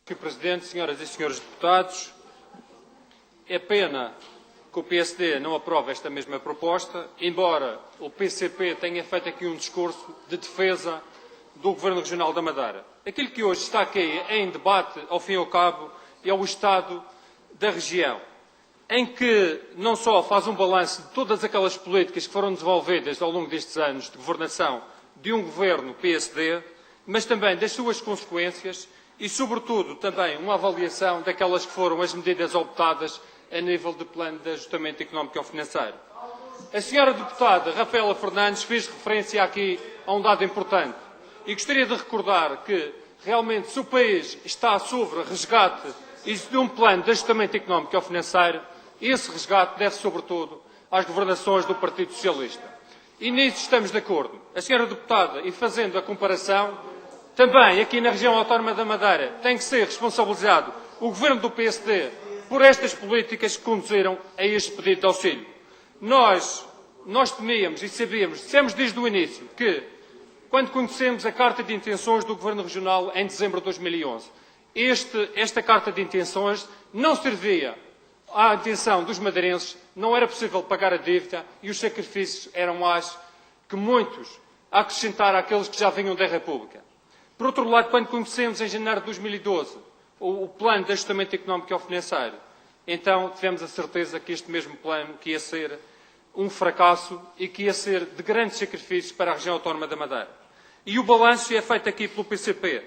Sr. Presidente, senhoras e senhores deputados, é pena que o PSD não aprove esta mesma proposta, embora o PCP tenha feito aqui um discurso de defesa do Governo Regional da Madeira. Aquilo que hoje está aqui em debate, ao fim e ao cabo, é o Estado da região, em que não só faz um balanço de todas aquelas políticas que foram desenvolvidas ao longo destes anos de governação de um governo PSD, mas também das suas consequências e, sobretudo, também uma avaliação daquelas que foram as medidas optadas a nível de plano de ajustamento económico-financeiro. A senhora deputada Rafaela Fernandes fez referência aqui a um dado importante e gostaria de recordar que, realmente, se o país está sobre resgate e de um plano de ajustamento económico-financeiro, esse resgate deve, sobretudo, às governações do Partido Socialista. E nisso estamos de acordo. A senhora deputada, e fazendo a comparação, também aqui na região autónoma da Madeira tem que ser responsabilizado o governo do PSD por estas políticas que conduziram a este pedido de auxílio. Nós temíamos e sabíamos, dissemos desde o início, que quando conhecemos a Carta de Intenções do Governo Regional em dezembro de 2011, esta Carta de Intenções não servia à intenção dos madeirenses, não era possível pagar a dívida e os sacrifícios eram mais que muitos a acrescentar àqueles que já vinham da República. Por outro lado, quando conhecemos em janeiro de 2012 o plano de ajustamento económico-financeiro, então tivemos a certeza que este mesmo plano que ia ser um fracasso e que ia ser de grandes sacrifícios para a região autónoma da Madeira. E o balanço é feito aqui pelo PCP,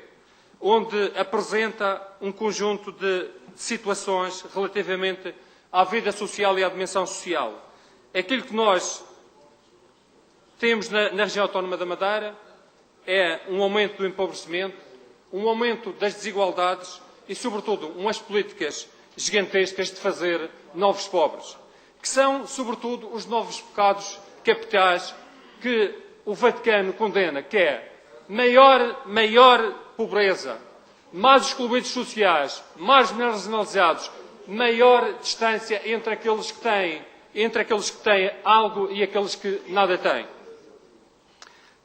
onde apresenta um conjunto de situações relativamente à vida social e à dimensão social. Aquilo que nós temos na região autónoma da Madeira é um aumento do empobrecimento, um aumento das desigualdades e, sobretudo, umas políticas gigantescas de fazer novos pobres, que são, sobretudo, os novos pecados capitais que o Vaticano condena, que é maior pobreza, mais excluídos sociais, mais marginalizados, maior distância entre aqueles que têm algo e aqueles que nada têm.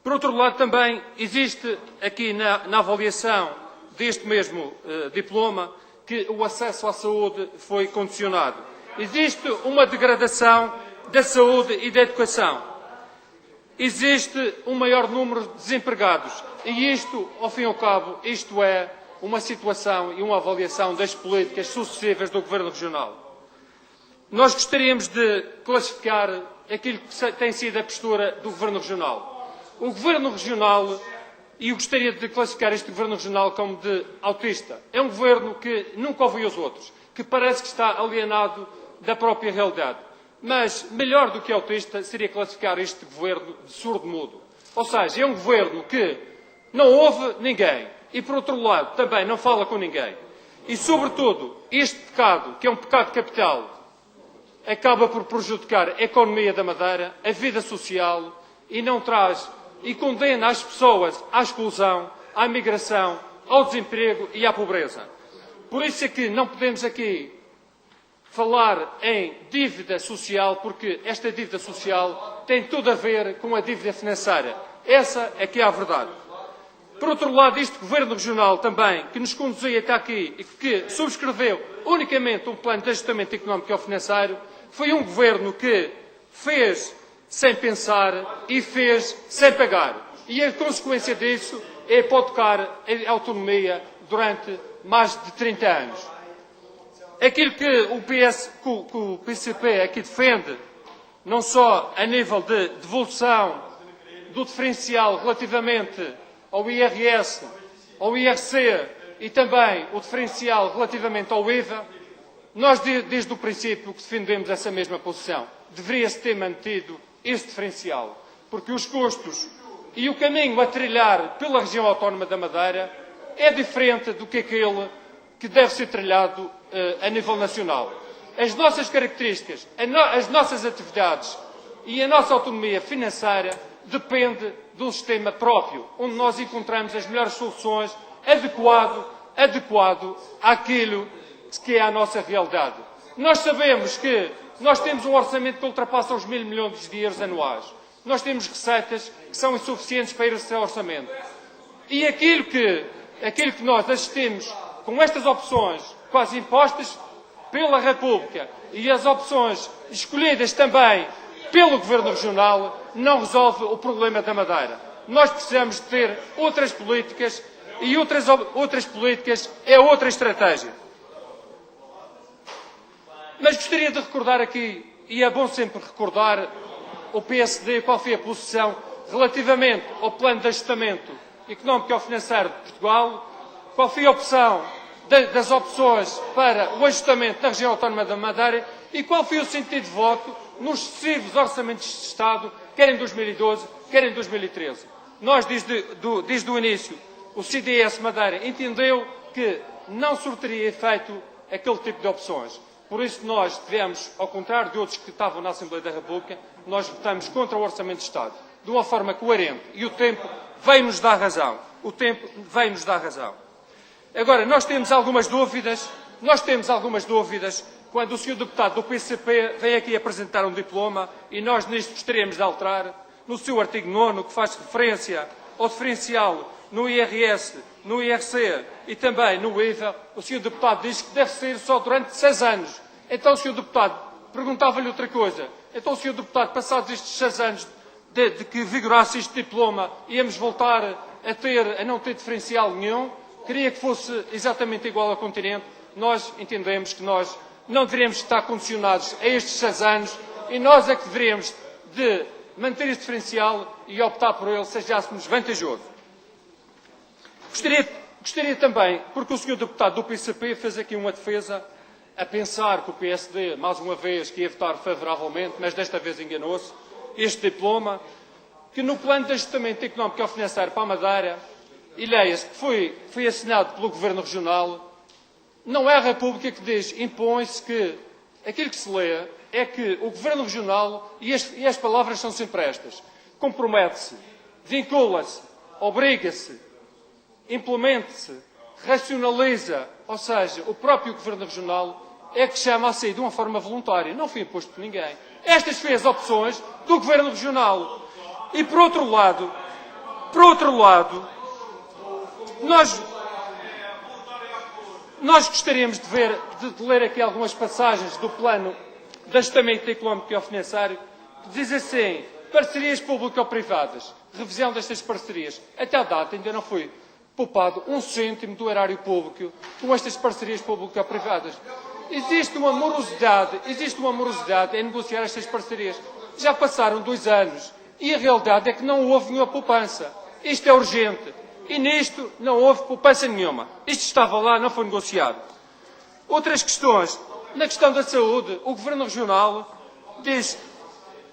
Por outro lado, também existe aqui na avaliação deste mesmo diploma que o acesso à saúde foi condicionado. Existe uma degradação da saúde e da educação. Existe um maior número de desempregados. E isto, ao fim e ao cabo, isto é uma situação e uma avaliação das políticas sucessivas do Governo Regional. Nós gostaríamos de classificar aquilo que tem sido a postura do Governo Regional. O Governo Regional, e eu gostaria de classificar este Governo Regional como de autista, é um Governo que nunca ouviu os outros, que parece que está alienado da própria realidade. Mas, melhor do que autista, seria classificar este Governo de surdo-mudo. Ou seja, é um Governo que não ouve ninguém e, por outro lado, também não fala com ninguém. E, sobretudo, este pecado, que é um pecado capital, acaba por prejudicar a economia da Madeira, a vida social e não traz e condena as pessoas à exclusão, à migração, ao desemprego e à pobreza. Por isso é que não podemos aqui falar em dívida social, porque esta dívida social tem tudo a ver com a dívida financeira. Essa é que é a verdade. Por outro lado, este Governo Regional também, que nos conduzia até aqui e que subscreveu unicamente um plano de ajustamento económico-financeiro, foi um Governo que fez sem pensar e fez sem pagar. E a consequência disso é hipotecar a autonomia durante mais de 30 anos. Aquilo que o PCP aqui defende, não só a nível de devolução do diferencial relativamente ao IRS, ao IRC e também o diferencial relativamente ao IVA, nós desde o princípio que defendemos essa mesma posição. Deveria-se ter mantido esse diferencial, porque os custos e o caminho a trilhar pela região autónoma da Madeira é diferente do que aquele que deve ser trilhado a nível nacional. As nossas características, as nossas atividades e a nossa autonomia financeira depende de um sistema próprio, onde nós encontramos as melhores soluções adequado àquilo que é a nossa realidade. Nós sabemos que nós temos um orçamento que ultrapassa os 1.000 milhões de euros anuais. Nós temos receitas que são insuficientes para esse orçamento. E aquilo que nós assistimos com estas opções quase impostas pela República e as opções escolhidas também pelo Governo Regional, não resolve o problema da Madeira. Nós precisamos de ter outras políticas e outras políticas é outra estratégia. Mas gostaria de recordar aqui, e é bom sempre recordar, o PSD, qual foi a posição relativamente ao plano de ajustamento económico e financeiro de Portugal, qual foi a opção das opções para o ajustamento da região autónoma da Madeira e qual foi o sentido de voto nos sucessivos orçamentos de Estado, quer em 2012, quer em 2013. Nós, desde o início, o CDS Madeira entendeu que não surtiria efeito aquele tipo de opções. Por isso nós tivemos, ao contrário de outros que estavam na Assembleia da República, nós votamos contra o Orçamento de Estado, de uma forma coerente. E o tempo veio-nos dar razão. O tempo veio-nos dar razão. Agora, nós temos algumas dúvidas quando o Sr. Deputado do PCP vem aqui apresentar um diploma e nós nisto gostaríamos de alterar no seu artigo 9º, que faz referência ao diferencial no IRS, no IRC e também no IVA, o Sr. Deputado diz que deve ser só durante 6 anos. Então, Sr. Deputado, perguntava-lhe outra coisa. Então, Sr. Deputado, passados estes 6 anos de que vigorasse este diploma, íamos voltar a não ter diferencial nenhum? Queria que fosse exatamente igual ao continente. Nós entendemos que nós não deveríamos estar condicionados a estes 6 anos e nós é que deveríamos de manter este diferencial e optar por ele se achássemos vantajoso. Gostaria também, porque o Sr. Deputado do PCP fez aqui uma defesa a pensar que o PSD, mais uma vez, que ia votar favoravelmente, mas desta vez enganou-se, este diploma, que no plano de ajustamento económico e financeiro para a Madeira, e leia-se que foi assinado pelo Governo Regional, não é a República que diz, impõe-se que aquilo que se lê é que o Governo Regional, e as palavras são sempre estas, compromete-se, vincula-se, obriga-se, implemente-se, racionaliza, ou seja, o próprio Governo Regional é que chama a sair de uma forma voluntária, não foi imposto por ninguém. Estas foram as opções do Governo Regional. E por outro lado, nós gostaríamos de ler aqui algumas passagens do plano de ajustamento económico e financeiro, que diz assim, parcerias público-privadas, revisão destas parcerias. Até à data ainda não foi poupado 1 cêntimo do erário público com estas parcerias público-privadas. Existe uma morosidade em negociar estas parcerias. Já passaram 2 anos e a realidade é que não houve nenhuma poupança. Isto é urgente. E nisto não houve poupança nenhuma. Isto estava lá, não foi negociado. Outras questões. Na questão da saúde, o Governo Regional diz,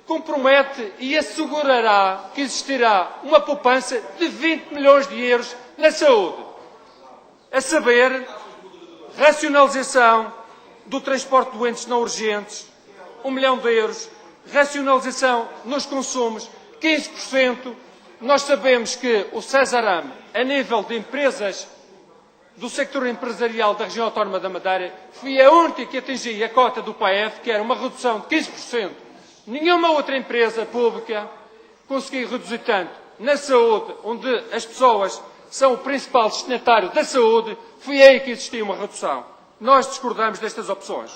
compromete e assegurará que existirá uma poupança de 20 milhões de euros na saúde. A saber, racionalização do transporte de doentes não urgentes, 1 milhão de euros, racionalização nos consumos, 15%. Nós sabemos que o Cesarame, a nível de empresas do sector empresarial da região autónoma da Madeira, foi a única que atingia a cota do PAEF, que era uma redução de 15%. Nenhuma outra empresa pública conseguiu reduzir tanto. Na saúde, onde as pessoas são o principal destinatário da saúde, foi aí que existia uma redução. Nós discordamos destas opções.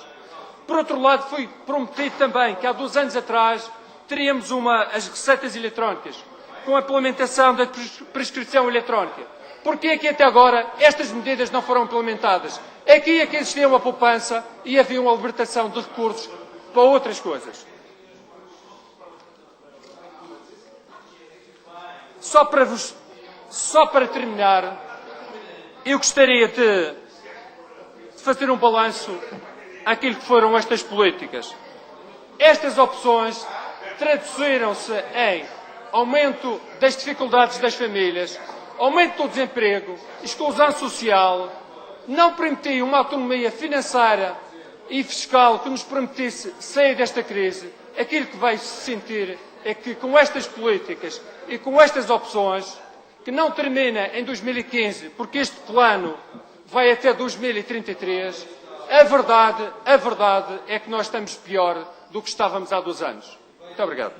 Por outro lado, foi prometido também que há 2 anos atrás teríamos as receitas eletrónicas, com a implementação da prescrição eletrónica. Porquê é que até agora estas medidas não foram implementadas? Aqui é que existia uma poupança e havia uma libertação de recursos para outras coisas. Só para terminar, eu gostaria de fazer um balanço àquilo que foram estas políticas. Estas opções traduziram-se em aumento das dificuldades das famílias, aumento do desemprego, exclusão social, não permitiu uma autonomia financeira e fiscal que nos permitisse sair desta crise. Aquilo que vai se sentir é que com estas políticas e com estas opções, que não termina em 2015, porque este plano vai até 2033, a verdade é que nós estamos pior do que estávamos há 2 anos. Muito obrigado.